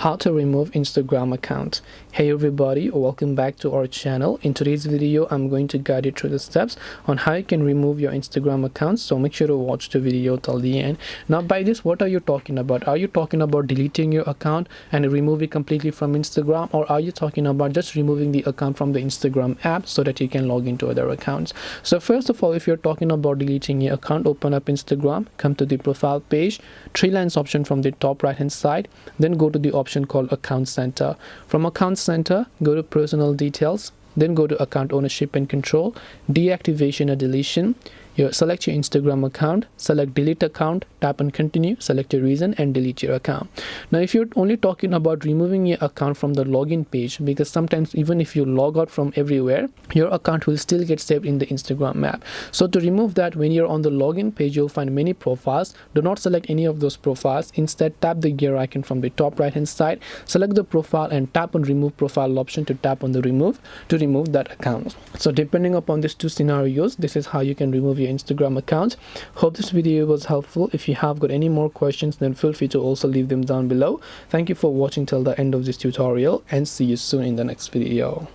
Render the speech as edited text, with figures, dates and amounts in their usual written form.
How to remove Instagram account. Hey everybody, welcome back to our channel. In today's video I'm going to guide you through the steps on how you can remove your Instagram account, so make sure to watch the video till the end. Now by this, what are you talking about? Are you talking about deleting your account and remove it completely from Instagram, or are you talking about just removing the account from the Instagram app so that you can log into other accounts? So first of all, if you're talking about deleting your account, open up Instagram, come to the profile page, three lines option from the top right hand side, then go to the option called Account Center. From Account Center, go to Personal Details, then go to Account Ownership and Control, Deactivation or Deletion. Select your Instagram account, select Delete Account, tap on Continue, select your reason and delete your account. Now if you're only talking about removing your account from the login page, because sometimes even if you log out from everywhere, your account will still get saved in the Instagram app. So to remove that, when you're on the login page, you'll find many profiles. Do not select any of those profiles. Instead, tap the gear icon from the top right hand side, select the profile and tap on Remove Profile option to tap on the remove to remove that account. So depending upon these two scenarios, this is how you can remove your Instagram account. Hope this video was helpful. If you have got any more questions, then feel free to also leave them down below. Thank you for watching till the end of this tutorial, and see you soon in the next video.